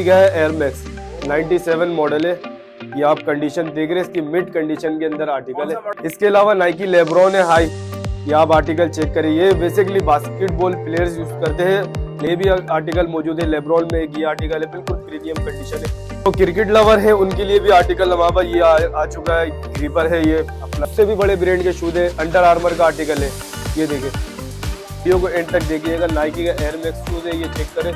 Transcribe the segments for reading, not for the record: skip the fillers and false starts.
Nike का है air max 97 model है। ये आप कंडीशन देख रहे हैं, इसकी मिड कंडीशन के अंदर आर्टिकल है। इसके अलावा नाइकी लेब्रॉन है हाई, ये आप आर्टिकल चेक करें। ये बेसिकली बास्केटबॉल प्लेयर्स यूज करते हैं। ये भी आर्टिकल मौजूद है लेब्रॉन में। एक ये आर्टिकल है, बिल्कुल प्रीमियम कंडीशन है। तो क्रिकेट लवर है उनके लिए भी आर्टिकल हमारे पास ये आ चुका है। ग्रिपर है, ये अपना सबसे भी बड़े ब्रांड के शूज है। अंडर आर्मर का आर्टिकल है, ये देखिए। वीडियो को एंड तक देखिएगा। नाइकी का एयर मैक्स शूज है, ये चेक करें।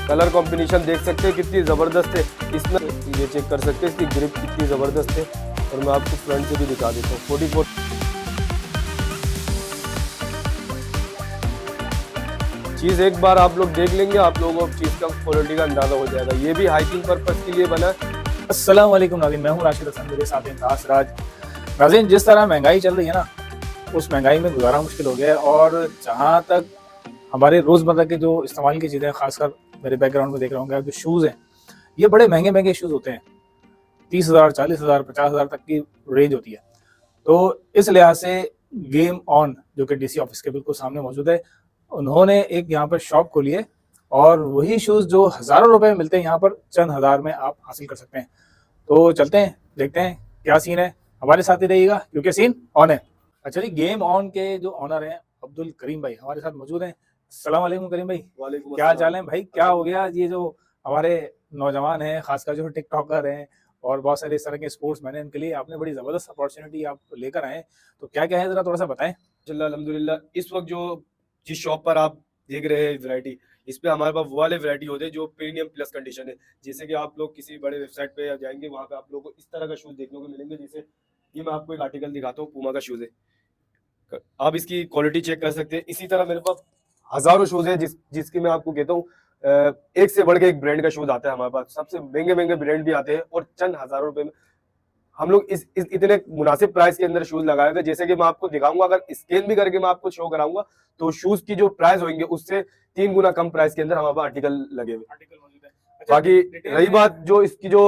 कलर कॉम्बिनेशन देख सकते हैं कितनी जबरदस्त है। इसमें ये चेक कर सकते हैं इसकी ग्रिप कितनी जबरदस्त है। और मैं आपको फ्रंट से भी दिखा देता हूँ। 44 चीज एक बार आप लोग देख लेंगे, आप लोगों को चीज का क्वालिटी का अंदाजा हो जाएगा। ये भी हाइकिंग पर्पस के लिए बना है। अस्सलाम वालेकुम नाज़रीन, मैं हूं राशिद हसन, मेरे साथ हैं खास राज। नाज़रीन, जिस तरह महंगाई चल रही है ना, उस महंगाई में गुजारा मुश्किल हो गया है। और जहां तक हमारे रोज़मर्रा के जो इस्तेमाल की चीज़ें, खासकर मेरे बैकग्राउंड में देख रहा हूँ, जो शूज़ हैं, ये बड़े महंगे महंगे शूज़ होते हैं। 30,000, 40,000, 50,000 तक की रेंज होती है। तो इस लिहाज से गेम ऑन, जो कि DC ऑफिस के बिल्कुल सामने मौजूद है, उन्होंने एक यहाँ पर शॉप खोली है। और वही शूज़ जो हज़ारों रुपए में मिलते हैं, यहाँ पर चंद हज़ार में आप हासिल कर सकते हैं। तो चलते हैं, देखते हैं क्या सीन है। हमारे साथ ही रहिएगा क्योंकि सीन ऑन है। अच्छा जी, गेम ऑन के जो ऑनर हैं अब्दुल करीम भाई हमारे साथ मौजूद हैं। अस्सलाम वालेकुम करीम भाई, क्या हाल चाल है भाई? क्या हो गया ये जो हमारे नौजवान हैं, खासकर जो टिकटॉकर हैं और बहुत सारे इस तरह के स्पोर्ट्स मैन हैं, इनके लिए आपने बड़ी ज़बरदस्त अपॉर्चुनिटी आप लेकर आए, तो क्या क्या है ज़रा थोड़ा सा बताएं। अल्हम्दुलिल्लाह, इस वक्त जो जिस शॉप पर आप देख रहे हैं वैरायटी, इस पे हमारे पास वो वाले वैरायटी होते हैं जो प्रीमियम प्लस कंडीशन है। जैसे कि आप लोग किसी बड़े वेबसाइट पे जाएंगे, वहाँ पे आप लोगों को इस तरह का शूज देखने को मिलेंगे। जैसे ये मैं आपको एक आर्टिकल दिखाता हूँ, पूमा का शूज है। आप इसकी क्वालिटी चेक कर सकते हैं। इसी तरह मेरे पास हजारों शूज है जिसकी मैं आपको कहता हूँ एक से बढ़ के एक ब्रांड का शूज आता है हमारे पास। सबसे महंगे महंगे ब्रांड भी आते हैं और चंद हजारों रुपए में हम लोग इस इतने मुनासिब प्राइस के अंदर शूज लगाए हुए। जैसे कि मैं आपको दिखाऊंगा, अगर स्कैन भी करके मैं आपको शो कराऊंगा तो शूज की जो प्राइस होंगे उससे 3 गुना कम प्राइस के अंदर हमारे पास आर्टिकल लगे हुए। अच्छा, बाकी रही बात जो इसकी जो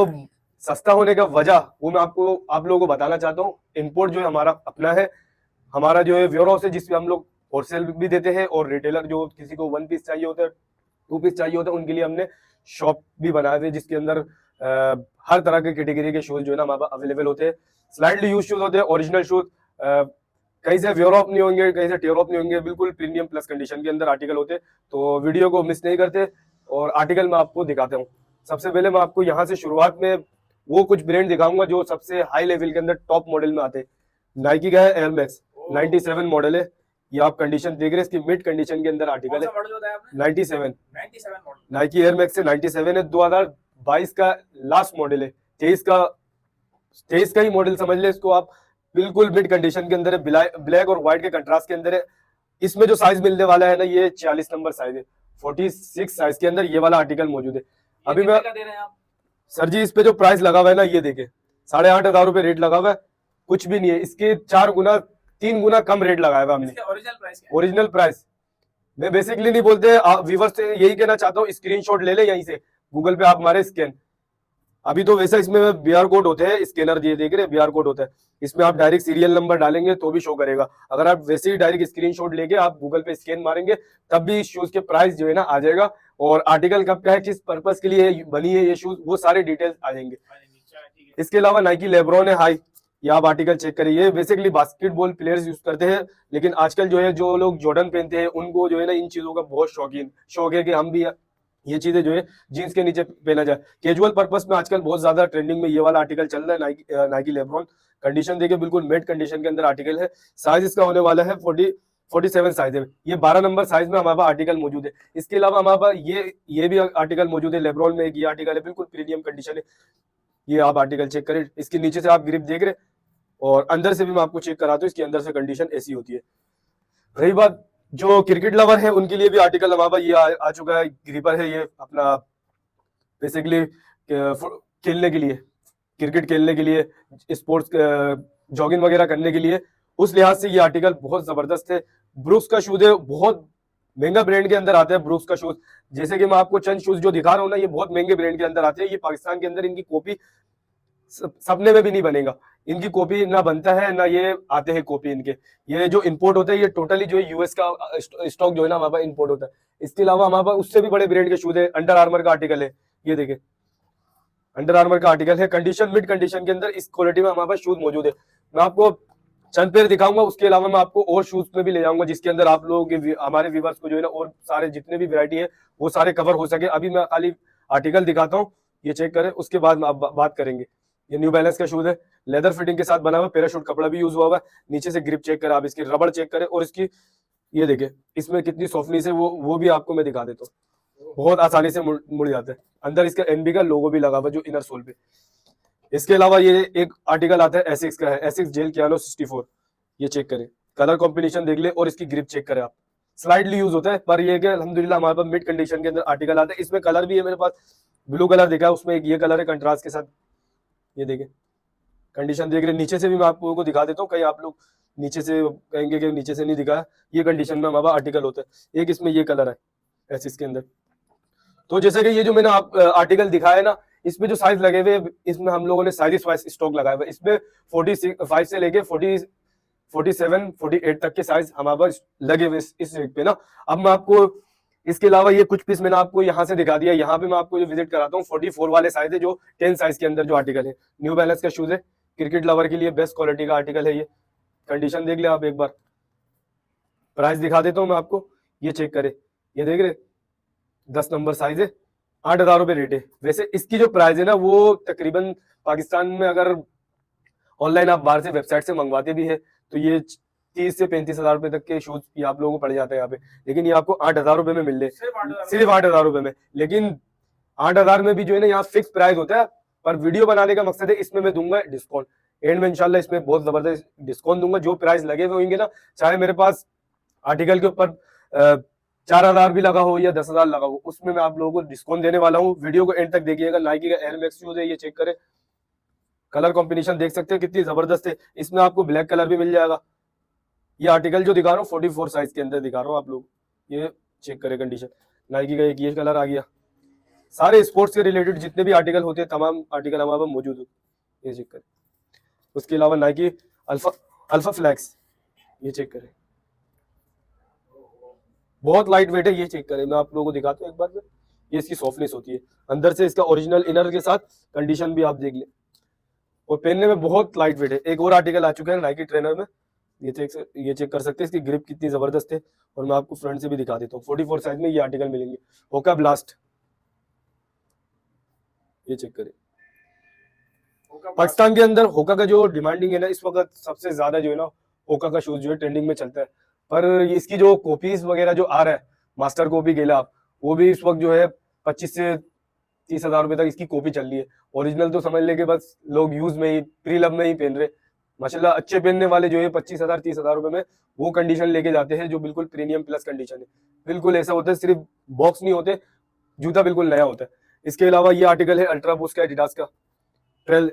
सस्ता होने का वजह, वो मैं आपको आप लोगों को बताना चाहता हूँ। इंपोर्ट जो है हमारा अपना है। हमारा जो है वेयर हाउस है जिसमें हम लोग होलसेल भी देते हैं, और रिटेलर जो किसी को 1 पीस चाहिए होता है, 2 पीस चाहिए होता है, उनके लिए हमने शॉप भी बनाए थे जिसके अंदर हर तरह के कैटेगरी के शूज जो है ना हमारे पास अवेलेबल होते हैं। स्लाइटली यूज शूज होते हैं, ओरिजिनल शूज, कहीं से वेयर ऑफ नहीं होंगे, कहीं से टेयर ऑफ नहीं होंगे, बिल्कुल प्रीमियम प्लस कंडीशन के अंदर आर्टिकल होते हैं। तो वीडियो को मिस नहीं करते और आर्टिकल मैं आपको दिखाता हूँ। सबसे पहले मैं आपको यहाँ से शुरुआत में वो कुछ ब्रांड दिखाऊंगा जो सबसे हाई लेवल के अंदर टॉप मॉडल में आते हैं। नाइकी का है एयर मैक्स 97 मॉडल है। ये आप कंडीशन देख रहे हैं, इसकी मिड कंडीशन के अंदर आर्टिकल है। 97 नाइकी एयर मैक्स से 97 है। 2022 का लास्ट मॉडल है। 23 का ही मॉडल समझ ले इसको आप। बिल्कुल मिड कंडीशन के अंदर है, ब्लैक और व्हाइट के कंट्रास्ट के अंदर है। इसमें जो साइज मिलने वाला है ना, ये 40 नंबर साइज है। 46 साइज के अंदर ये वाला आर्टिकल मौजूद है। अभी मैं सर जी, इस पे जो प्राइस लगा हुआ है ना, ये देखे 8,500 रुपए रेट लगा हुआ है। कुछ भी नहीं है, इसके 3 गुना कम रेट लगाया हुआ हमने। ओरिजिनल प्राइस मैं बेसिकली नहीं बोलते, व्यूअर्स से यही कहना चाहता हूँ, स्क्रीनशॉट ले ले यहीं से, गूगल पे आप हमारे स्कैन। अभी तो वैसा इसमें बीआर कोड होते हैं, स्कैनर दिए देख रहे बीआर कोड होता है। इसमें आप डायरेक्ट सीरियल नंबर डालेंगे तो भी शो करेगा। अगर आप वैसे ही डायरेक्ट स्क्रीनशॉट लेके आप गूगल पे स्कैन मारेंगे तब भी शूज के प्राइस जो है ना आ जाएगा, और आर्टिकल कब का है, किस पर्पस के लिए बनी है ये शूज, वो सारे डिटेल्स आ जाएंगे। इसके अलावा नाइकी लेब्रॉन है हाई, ये आप आर्टिकल चेक करिए। ये बेसिकली बास्केटबॉल प्लेयर्स यूज करते हैं, लेकिन आजकल जो है जो लोग जॉर्डन पहनते हैं उनको जो है ना इन चीजों का बहुत शौक है कि हम भी ये चीजें जो है जीन्स के नीचे पहना जाए। कैजुअल पर्पस में आजकल बहुत ज्यादा ट्रेंडिंग में ये वाला आर्टिकल चल रहा है। नाइकी लेब्रॉन कंडीशन देखिए, बिल्कुल मेड कंडीशन के अंदर आर्टिकल है। साइज इसका होने वाला है 47 साइज है। ये 12 नंबर साइज में हमारे पास आर्टिकल मौजूद है। इसके अलावा हमारे पास ये भी आर्टिकल मौजूद है लेब्रॉन में। ये आर्टिकल है, बिल्कुल प्रीमियम कंडीशन है। ये आप आर्टिकल चेक करें, इसके नीचे से आप ग्रिप देख रहे, और अंदर से भी मैं आपको चेक कराता हूँ, इसके अंदर से कंडीशन ऐसी होती है। रही बात जो क्रिकेट लवर है उनके लिए भी आर्टिकल हमारे पास ये आ चुका है। ग्रिपर है, ये अपना बेसिकली खेलने के लिए, क्रिकेट खेलने के लिए, स्पोर्ट्स जॉगिंग वगैरह करने के लिए, उस लिहाज से ये आर्टिकल बहुत जबरदस्त है। ब्रूक्स का शूज है, बहुत महंगा ब्रांड के अंदर आता है ब्रूक्स का शूज। जैसे कि मैं आपको चंद शूज जो दिखा रहा हूँ ना, ये बहुत महंगे ब्रांड के अंदर आते हैं। ये पाकिस्तान के अंदर इनकी कॉपी सपने में भी नहीं बनेगा, इनकी कॉपी ना बनता है ना ये आते हैं कॉपी इनके। ये जो इंपोर्ट होता है ये टोटली जो है यूएस का स्टॉक जो है ना हमारे पास इंपोर्ट होता है। इसके अलावा हमारे पास उससे भी बड़े ब्रांड के शूज है, अंडर आर्मर का आर्टिकल है, ये देखिए अंडर आर्मर का आर्टिकल है, कंडीशन मिड कंडीशन के अंदर इस क्वालिटी में हमारे पास शूज मौजूद है। मैं आपको चंद पेयर दिखाऊंगा, उसके अलावा मैं आपको और शूज में भी ले जाऊंगा जिसके अंदर आप लोगों के हमारे व्यूवर्स को जो है ना और सारे जितने भी वैरायटी है वो सारे कवर हो सके। अभी मैं खाली आर्टिकल दिखाता हूँ, ये चेक करें, उसके बाद आप बात करेंगे। ये न्यू बैलेंस का शूज है, लेदर फिटिंग के साथ बना हुआ, पैराशूट कपड़ा भी यूज हुआ हुआ है। नीचे से ग्रिप चेक करें आप, इसकी रबड़ चेक करें और इसकी ये देखिए इसमें कितनी सॉफ्टनेस है वो भी आपको मैं दिखा देता हूँ। बहुत आसानी से मुड़ जाता है। अंदर इसका एनबी का लोगो भी लगा हुआ जो इनर सोल पे। इसके अलावा ये एक आर्टिकल आता है एसिक्स का है, एसिक्स जेल कियानो 64, ये चेक करें, कलर कॉम्बिनेशन देख ले और इसकी ग्रिप चेक करें आप। स्लाइडली यूज होता है पर ये कि अल्हम्दुलिल्लाह हमारे पास मिड कंडीशन के अंदर आर्टिकल आता है। इसमें कलर भी है मेरे पास, ब्लू कलर दिखा है, उसमें एक ये कलर है कंट्रास्ट के साथ, ये देखें कंडीशन देख रहे। नीचे से भी मैं आप लोगों को दिखा देता हूँ, कहीं आप लोग नीचे से कहेंगे कि नीचे से नहीं दिखाया, ये कंडीशन में हमारा आर्टिकल होता है। एक इसमें ये कलर है एसिक्स के अंदर। तो जैसे कि ये जो मैंने आर्टिकल दिखाया है ना, इसमें जो साइज लगे हुए, इसमें हम लोगों ने साइज वाइज स्टॉक लगाया हुआ है। इसमें 45 से लेके 47 48 तक के साइज हमारे पास लगे हुए इस रेट पे ना। अब मैं आपको इसके अलावा ये कुछ पीस मैंने आपको यहाँ से दिखा दिया, यहाँ पे मैं आपको जो विजिट कराता हूँ 44 वाले साइज है, जो 10 साइज के अंदर जो आर्टिकल है। न्यू बैलेंस का शूज है, क्रिकेट लवर के लिए बेस्ट क्वालिटी का आर्टिकल है। ये कंडीशन देख ले आप एक बार, प्राइस दिखा देता हूँ मैं आपको, ये चेक करे, ये देख रहे 10 नंबर साइज है, 8,000 रुपए रेट है। वैसे इसकी जो प्राइस है ना वो तकरीबन पाकिस्तान में अगर ऑनलाइन आप बाहर से वेबसाइट से मंगवाते भी है तो ये 30 से 35,000 रुपए तक के शूज ये आप लोगों को पड़ जाता है यहाँ पे, लेकिन ये आपको 8,000 रुपए में मिल रहे, सिर्फ 8,000 रुपए में। लेकिन 8,000 में भी जो है ना यहाँ फिक्स प्राइस होता है, पर वीडियो बनाने का मकसद है इसमें मैं दूंगा डिस्काउंट एंड में, इंशाल्लाह इसमें बहुत जबरदस्त डिस्काउंट दूंगा। जो प्राइस लगे हुए होंगे ना, चाहे मेरे पास आर्टिकल के ऊपर 4,000 भी लगा हो या 10,000 लगा हो, उसमें मैं आप लोगों को डिस्काउंट देने वाला हूँ। वीडियो को एंड तक देखिएगा। नाइकी का एयर मैक्स शूज है, ये चेक करें, कलर कॉम्बिनेशन देख सकते हैं कितनी जबरदस्त है। इसमें आपको ब्लैक कलर भी मिल जाएगा। ये आर्टिकल जो दिखा रहा हूँ 44 साइज के अंदर दिखा रहा हूँ आप लोग, ये चेक करें कंडीशन। नाइकी का एक ये कलर आ गया। सारे स्पोर्ट्स के रिलेटेड जितने भी आर्टिकल होते हैं तमाम आर्टिकल हमारे पास मौजूद होते, ये चेक करें। उसके अलावा नाइकी अल्फा फ्लैक्स, ये चेक करें, बहुत लाइट वेट है, ये चेक करें। मैं आप लोगों को दिखाता हूँ एक बार में, ये इसकी सॉफ्टनेस होती है अंदर से, इसका ओरिजिनल इनर के साथ कंडीशन भी आप देख लें, और पहनने में बहुत लाइट वेट है। एक और आर्टिकल आ चुका है नाइकी ट्रेनर में, ये चेक कर सकते हैं, इसकी ग्रिप कितनी जबरदस्त है। और मैं आपको फ्रंट से भी दिखा देता हूँ, 44 साइज में ये आर्टिकल मिलेंगे। होका ब्लास्ट, ये चेक करें। पाकिस्तान के अंदर होका का जो डिमांडिंग है ना इस वक्त सबसे ज्यादा जो है ना, होका का शूज जो है ट्रेंडिंग में चलता है। पर इसकी जो कॉपीज वगैरह जो आ रहा है, मास्टर कॉपी गेला, वो भी इस वक्त जो है 25 से 30,000 रुपए तक इसकी कॉपी चल रही है। ओरिजिनल तो समझ ले के बस लोग यूज में ही, प्री लव में ही पहन रहे। माशाल्लाह अच्छे पहनने वाले जो है 25,000 30,000 रुपए में वो कंडीशन लेके जाते हैं, जो बिल्कुल प्रीमियम प्लस कंडीशन है। बिल्कुल ऐसा होता है, सिर्फ बॉक्स नहीं होते, जूता बिल्कुल नया होता है। इसके अलावा ये आर्टिकल है अल्ट्रा बूस्ट का, एडिडास का ट्रेल,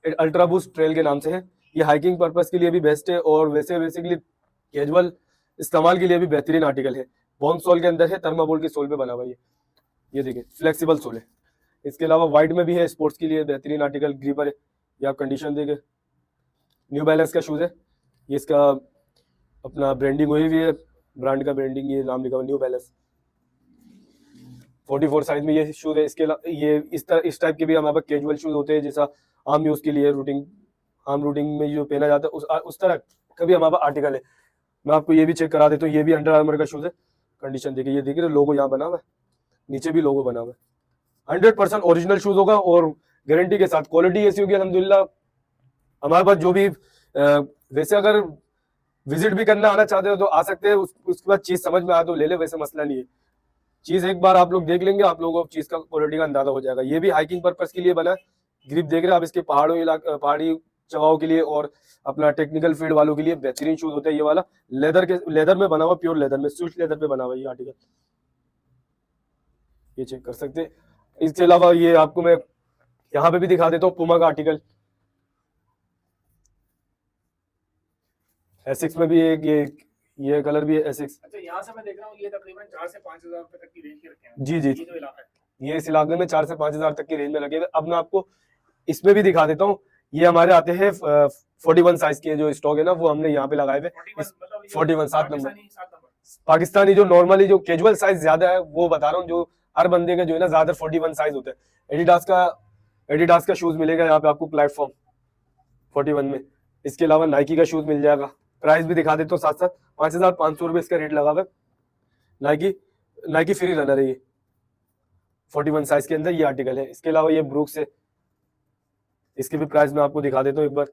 अल्ट्रा बूस्ट ट्रेल के नाम से है। ये हाइकिंग पर्पस के लिए भी बेस्ट है और वैसे बेसिकली कैजुअल इस्तेमाल के लिए भी बेहतरीन आर्टिकल है। बॉन्ड सोल के अंदर है, थर्माकोल के सोल पे बना हुआ है। ये देखिए फ्लेक्सिबल सोल है। इसके अलावा व्हाइट में भी है, स्पोर्ट्स के लिए बेहतरीन आर्टिकल, ग्रीपर है, ये आप कंडीशन देखे। न्यू बैलेंस का शूज है, ये इसका अपना ब्रांडिंग हुई हुई है, ब्रांड का ब्रांडिंग, ये नाम लिखा हुआ न्यू बैलेंस। 44 साइज में ये शूज है। इसके ये इस टाइप के भी हमारे पास कैजुअल शूज होते हैं, जैसा आम यूज के लिए आम रूटिंग में जो पहना जाता है उस तरह का भी हमारे पास आर्टिकल है। मैं आपको ये भी चेक करा देता हूँ, ये भी अंडर आर्मर का शूज है। कंडीशन देखिए, ये देखिए लोगो यहाँ बना हुआ है, नीचे भी लोगो बना हुआ है। 100% ओरिजिनल शूज होगा और गारंटी के साथ। क्वालिटी ऐसी होगी अल्हम्दुलिल्लाह। हमारे पास जो भी वैसे अगर विजिट भी करना आना चाहते हो तो आ सकते हैं, उसके बाद चीज समझ में आ तो ले ले, वैसे मसला नहीं है। चीज एक बार आप लोग देख लेंगे, आप लोगों को चीज का क्वालिटी का अंदाजा हो जाएगा। ये भी हाइकिंग पर्पस के लिए बना है। ग्रिप देख रहे हैं आप, इसके पहाड़ी जगहों के लिए और अपना टेक्निकल फील्ड वालों के लिए बेहतरीन शूज होता है। ये वाला लेदर में बना हुआ, प्योर लेदर में, स्विच लेदर पे बना हुआ ये आर्टिकल, ये चेक कर सकते हैं। इसके अलावा ये आपको मैं यहाँ पे भी दिखा देता हूँ, पुमा का आर्टिकल। एसिक्स में भी एक ये कलर भी है एसिक्स। अच्छा, यहाँ से मैं देख रहा हूँ ये तकरीबन 4 से 5,000 रुपए तक की रेंज के रखे हैं। जी जी, ये जो इलाका है, ये इस इलाके में 4 से 5,000 तक की रेंज में लगे हुए। अब मैं आपको इसमें भी दिखा देता हूँ। ये हमारे आते हैं 41 साइज के जो स्टॉक है ना, वो हमने यहाँ पे लगाए हुए। 41 7 नंबर, पाकिस्तानी जो नॉर्मली जो कैजुअल साइज ज्यादा है वो बता रहा हूँ, जो हर बंदे का जो है ना ज्यादा 41 साइज होता है। एडिडास का शूज मिलेगा यहाँ पे आपको प्लेटफॉर्म 41 में। इसके अलावा नाइकी का शूज मिल जाएगा। प्राइस भी दिखा देते हो साथ साथ, 5,500 रुपये इसका रेट लगा हुआ है। नाइकी फ्री रनर है ये, 41 साइज के अंदर ये आर्टिकल है। इसके अलावा ये ब्रूक्स है, इसके भी प्राइस मैं आपको दिखा देता हूँ एक बार,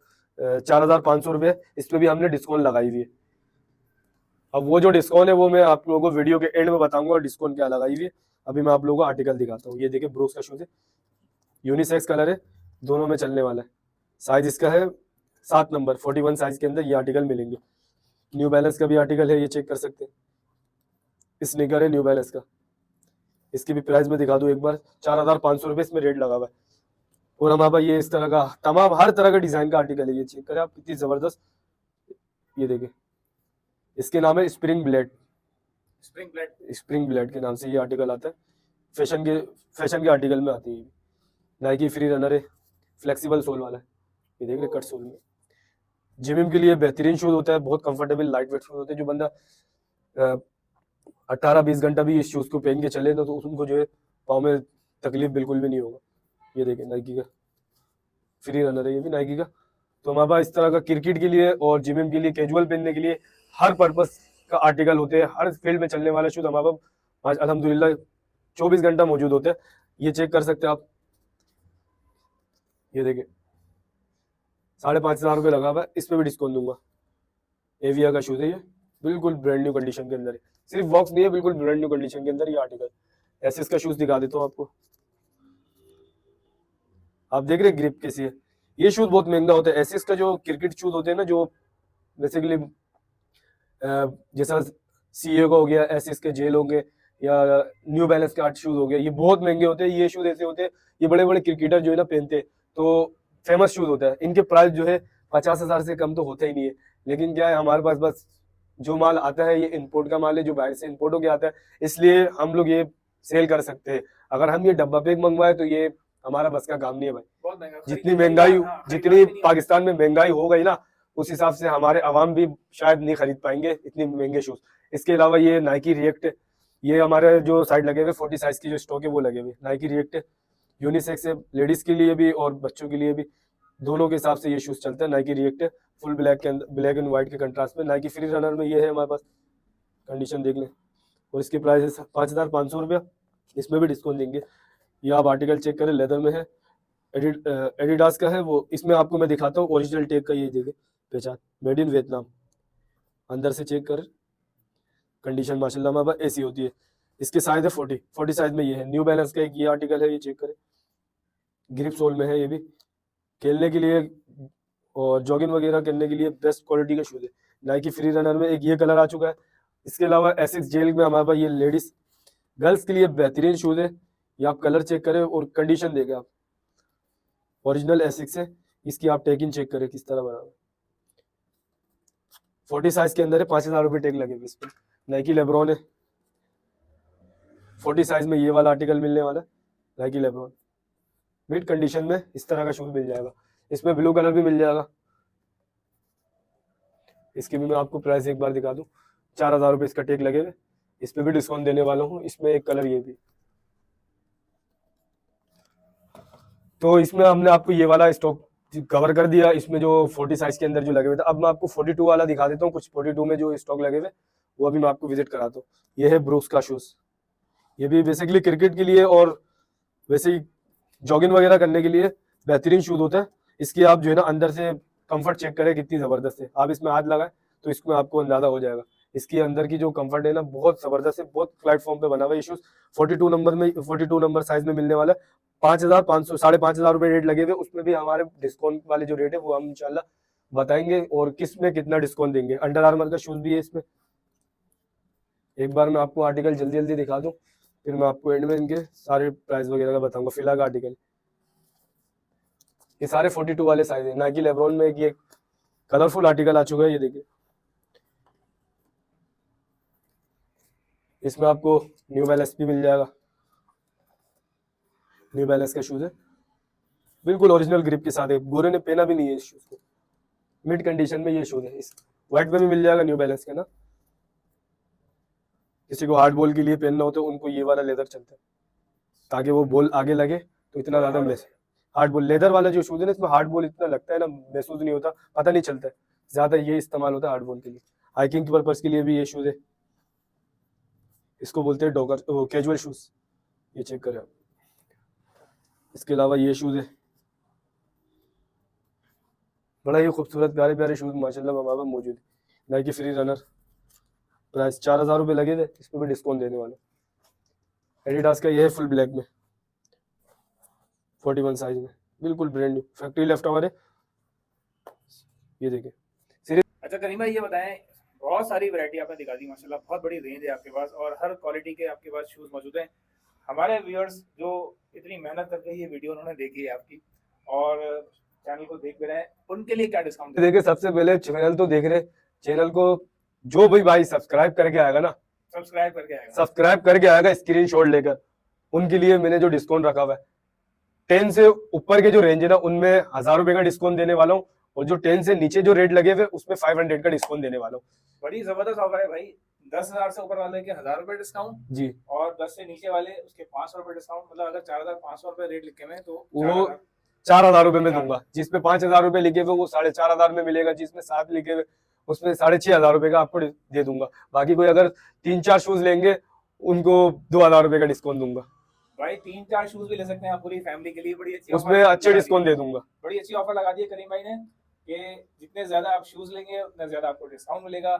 4,500 रुपये। इस पर भी हमने डिस्काउंट लगाई हुई है। अब वो जो डिस्काउंट है वो मैं आप लोगों को वीडियो के एंड में बताऊंगा और डिस्काउंट क्या लगाई हुई है। अभी मैं आप लोगों को आर्टिकल दिखाता हूँ। ये देखिए ब्रूक्स का शूज है, यूनिसेक्स कलर है, दोनों में चलने वाला है। साइज इसका है 7 नंबर, 41 साइज के अंदर ये आर्टिकल मिलेंगे। न्यू बैलेंस का भी आर्टिकल है, ये चेक कर सकते हैं। स्नीकर है न्यू बैलेंस का, इसकी भी प्राइस में दिखा दूं एक बार, 4,500 रुपये इसमें रेट लगा हुआ है। और हमारे पास ये इस तरह का तमाम हर तरह का डिजाइन का आर्टिकल है। ये चेक करें आप, कितनी जबरदस्त, ये देखिए इसके नाम है स्प्रिंग ब्लेड के नाम से ये आर्टिकल आता है। फैशन के आर्टिकल में आती है। नाइकी फ्री रनर है, फ्लेक्सिबल सोल वाला है, ये देख रहे कट सोल में। जिम के लिए बेहतरीन शूज होता है, बहुत कंफर्टेबल लाइट वेट शूज होते हैं। जो बंदा 18-20 घंटा भी इस शूज को पहन के चले तो उनको जो है पाँव में तकलीफ बिल्कुल भी नहीं होगा। ये देखिए नाइकी का फ्री रनर है, ये भी नाइकी का। तो हमारे पास इस तरह का क्रिकेट के लिए और जिम के लिए, कैजुअल पहनने के लिए, हर पर्पस का आर्टिकल होते हैं। हर फील्ड में चलने वाले शूज हमारे पास आज अल्हम्दुलिल्लाह 24 घंटा मौजूद होते हैं। ये चेक कर सकते हैं आप, ये देखिए 5,500 रुपये लगा हुआ है। इस पर भी डिस्काउंट दूंगा। एविया का शूज है ये, बिल्कुल ब्रांड न्यू कंडीशन के अंदर है, सिर्फ बॉक्स नहीं है, बिल्कुल ब्रांड न्यू कंडीशन के अंदर ये आर्टिकल। एसिस का शूज दिखा देता हूँ आपको, आप देख रहे हैं ग्रिप कैसी है। ये शूज बहुत महंगा होता है। एसिस का जो क्रिकेट शूज होते हैं ना, जो बेसिकली जैसा सीए का हो गया, एसिस के जेल होंगे या न्यू बैलेंस के आर्ट शूज हो गया, ये बहुत महंगे होते हैं। ये शूज ऐसे होते हैं, ये बड़े बड़े क्रिकेटर जो है ना पहनते हैं, तो फेमस शूज होता है। इनके प्राइस जो है 50,000 से कम तो होता ही नहीं है। लेकिन क्या है, हमारे पास बस जो माल आता है ये इंपोर्ट का माल है, जो बाहर से इंपोर्ट होकर आता है, इसलिए हम लोग ये सेल कर सकते हैं। अगर हम ये डब्बा पैक मंगवाए तो ये हमारा बस का काम नहीं है भाई। बहुत महंगा, जितनी महंगाई, जितनी पाकिस्तान में महंगाई हो गई ना, उस हिसाब से हमारे अवाम भी शायद नहीं खरीद पाएंगे इतने महंगे शूज। इसके अलावा ये नाइकी रिएक्ट, ये हमारे जो साइड लगे हुए 40 साइज की जो स्टॉक है वो लगे हुए। नाइकी रिएक्ट यूनिसेक्स है, लेडीज के लिए भी और बच्चों के लिए भी, दोनों के हिसाब से ये शूज चलते हैं। नाइकी रिएक्ट है, फुल ब्लैक के अंदर, ब्लैक एंड व्हाइट के कंट्रास्ट में। नाइकी फ्री रनर में ये है हमारे पास, कंडीशन देख लें। और इसकी प्राइस है 5,500 रुपया, इसमें भी डिस्काउंट देंगे। ये आप आर्टिकल चेक करें, लेदर में है, एडिडास का है वो। इसमें आपको मैं दिखाता हूँ ओरिजिनल टैग का, ये देखें पहचान, मेड इन वियतनाम। अंदर से चेक कर, कंडीशन माशाल्लाह हमारे पास ऐसी होती है। इसके साइज है 40 साइज में ये है। न्यू बैलेंस का एक ये आर्टिकल है, ये चेक करें, ग्रिप सोल में है। ये भी खेलने के लिए और जॉगिंग वगैरह करने के लिए बेस्ट क्वालिटी का शूज है। नाइकी फ्री रनर में एक ये कलर आ चुका है। इसके अलावा एसिक्स जेल में हमारे पास ये लेडीज गर्ल्स के लिए बेहतरीन शूज है। ये आप कलर चेक करें और कंडीशन देखें आप, ओरिजिनल एसिक्स है। इसकी आप टैगिंग चेक करें किस तरह बना है। 40 साइज के अंदर है, 5,000 रुपये टैग लगे हुए इस पर। नाइकी लेब्रॉन है, 40 साइज में ये वाला आर्टिकल मिलने वाला है। नाइकी लेब्रॉन मिड कंडीशन में इस तरह का शूज मिल जाएगा। इसमें ब्लू कलर भी मिल जाएगा। इसकी भी मैं आपको प्राइस एक बार दिखा दूं, 4,000 रुपये इसका टैग लगे हुए। इस पे भी डिस्काउंट देने वाला हूँ। इसमें एक कलर ये भी, तो इसमें हमने आपको ये वाला स्टॉक कवर कर दिया। इसमें जो 40 साइज के अंदर जो लगे हुए थे, अब मैं आपको 42 वाला दिखा देता हूँ। कुछ 42 में जो स्टॉक लगे हुए वो अभी मैं आपको विजिट कराता हूँ। ये है ब्रूक्स का शूज, ये भी बेसिकली क्रिकेट के लिए और वैसे ही जॉगिंग वगैरह करने के लिए बेहतरीन शूज होता है। इसकी आप जो है ना अंदर से कंफर्ट चेक करें कितनी जबरदस्त है। आप इसमें हाथ लगाए तो इसमें आपको अंदाजा हो जाएगा। इसकी अंदर की जो कंफर्ट है ना बहुत जबरदस्त है, बहुत प्लेटफॉर्म पे बना हुआ है। ये शूज 42 नंबर में, 42 नंबर साइज में मिलने वाला है। 5,500, 5,500 रुपये रेट लगे हुए। उसमें भी हमारे डिस्काउंट वाले जो रेट है वो हम इंशाल्लाह बताएंगे और किस में कितना डिस्काउंट देंगे। अंडर आर्मर का शूज भी है इसमें। एक बार मैं आपको आर्टिकल जल्दी जल्दी दिखा दूं, फिर मैं आपको एंड में इनके सारे प्राइस वगैरह का बताऊंगा। फिला का आर्टिकल, ये सारे 42 वाले साइज है। नाइकी लेब्रॉन में एक ये कलरफुल आर्टिकल आ चुका है, ये देखिए। इसमें आपको न्यू बैलेंस भी मिल जाएगा। न्यू बैलेंस का शूज है, बिल्कुल ओरिजिनल ग्रिप के साथ है। गोरे ने पहना भी नहीं है इस शूज को, मिड कंडीशन में ये शूज है। इस व्हाइट में भी मिल जाएगा न्यू बैलेंस का ना। किसी को हार्ड बॉल के लिए पहनना हो तो उनको ये वाला लेदर चलता है, ताकि वो बॉल आगे लगे तो इतना ज्यादा महसूस। हार्ड बॉल लेदर वाला जो शूज है ना, इसमें हार्ड बॉल इतना लगता है ना, महसूस नहीं होता, पता नहीं चलता है। ज्यादा ये इस्तेमाल होता है हार्ड बॉल के लिए। हाइकिंग पर्पज के लिए भी ये शूज है, इसको बोलते हैं डॉगर कैजुअल शूज। ये चेक करें आप। इसके अलावा ये शूज है, बड़ा ही खूबसूरत प्यारे प्यारे शूज माशाल्लाह हमारे पास मौजूद है। नाइकी फ्री रनर, प्राइस 4000 रुपये लगे थे, इस पर भी डिस्काउंट देने वाले। एडिडास का ये है फुल ब्लैक में, 41 साइज में, बिल्कुल brand new, factory left over है। ये देखिए। अच्छा करीम भाई ये बताएं, बहुत सारी वैरायटी आपने दिखा दी माशाल्लाह, बहुत बड़ी रेंज है आपके पास और हर क्वालिटी के आपके पास शूज़ मौजूद हैं। हमारे व्यूअर्स जो इतनी मेहनत करके ये वीडियो उन्होंने देखी है आपकी और चैनल को देख भी रहे हैं, उनके लिए क्या डिस्काउंट? देखिए सबसे पहले चैनल तो देख रहे, चैनल को जो भी भाई सब्सक्राइब करके आएगा ना, सब्सक्राइब करके आएगा स्क्रीनशॉट लेकर, उनके लिए मैंने जो डिस्काउंट रखा हुआ है 10 से ऊपर के जो रेंज है ना, उनमें 1000 रुपए का डिस्काउंट देने वाला हूँ, और जो 10 से नीचे जो रेट लगे हुए उसमें 500 का डिस्काउंट देने वाला हूँ। बड़ी जबरदस्त ऑफर है भाई। 10,000 से ऊपर वाले के 1000 रुपए डिस्काउंट जी, और 10 से नीचे वाले उसके 500 रुपए डिस्काउंट। मतलब अगर 4500 रुपए रेट लिखे हुए तो वो 4000 रुपए में दूंगा। जिसपे 5000 रुपए लिखे हुए वो 4500 में मिलेगा, जिसमें 7 लिखे हुए उसमें 6500 रुपए का आपको दे दूंगा। बाकी कोई अगर 3-4 शूज लेंगे उनको 2000 रुपए का डिस्काउंट दूंगा। भाई 3-4 शूज भी ले सकते हैं आप पूरी फैमिली के लिए, बड़ी अच्छी उसमें अच्छे डिस्काउंट दे दूंगा। बड़ी अच्छी ऑफर लगा दी है करीम भाई ने कि जितने ज्यादा आप शूज लेंगे उतना ज्यादा आपको डिस्काउंट मिलेगा।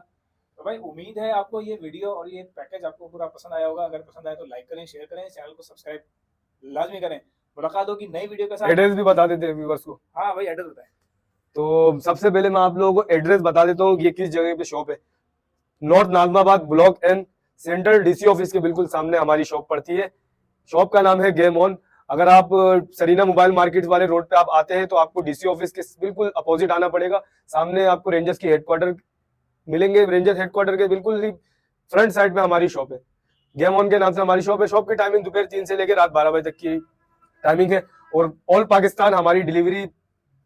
तो भाई उम्मीद है आपको ये वीडियो और ये पैकेज आपको पूरा पसंद आया होगा। अगर पसंद आया तो लाइक करें, शेयर करें, चैनल को सब्सक्राइब लाजमी करें। मुलाकात होगी नई वीडियो के साथ। एड्रेस भी बता देते हैं व्यूअर्स को। हाँ भाई एड्रेस बताएं। तो सबसे पहले मैं आप लोगों को एड्रेस बता देता हूँ, ये किस जगह पे शॉप है। North Nazimabad block N, central DC office के बिल्कुल सामने हमारी शॉप पड़ती है। शॉप का नाम है गेम ऑन। अगर आप सरीना मोबाइल मार्केट वाले रोड पे आप आते हैं तो आपको डीसी ऑफिस के बिल्कुल अपोजिट आना पड़ेगा। सामने आपको रेंजर्स की हेडक्वार्टर मिलेंगे। रेंजर्स हेडक्वार्टर के बिल्कुल ही फ्रंट साइड पे हमारी शॉप है। गेम ऑन के नाम से हमारी शॉप है। शॉप की टाइमिंग दोपहर 3 से लेकर रात 12 बजे तक की टाइमिंग है, और ऑल पाकिस्तान हमारी डिलीवरी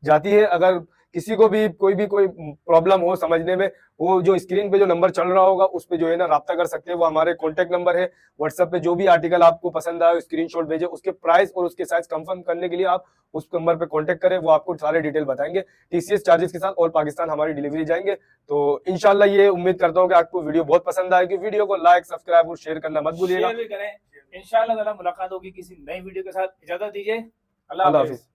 जाती है। अगर किसी को भी कोई प्रॉब्लम हो समझने में, वो जो स्क्रीन पे जो नंबर चल रहा होगा उस पे जो है ना राब्ता कर सकते हैं। वो हमारे कॉन्टेक्ट नंबर है। व्हाट्सएप पे जो भी आर्टिकल आपको पसंद आए स्क्रीनशॉट भेजे, उसके प्राइस और उसके साइज कंफर्म करने के लिए आप उस नंबर पे कांटेक्ट करें, वो आपको सारे डिटेल बताएंगे। टीसीएस चार्जेस के साथ ऑल पाकिस्तान हमारी डिलीवरी जाएंगे। तो इंशाल्लाह ये उम्मीद करता हूँ कि आपको वीडियो बहुत पसंद आएगी। वीडियो को लाइक, सब्सक्राइब और शेयर करना मत भूलिएगा। इंशाल्लाह मुलाकात होगी किसी नई वीडियो के साथ। इजाजत दीजिए। अल्लाह अल्लाह हाफिज। हाफिज।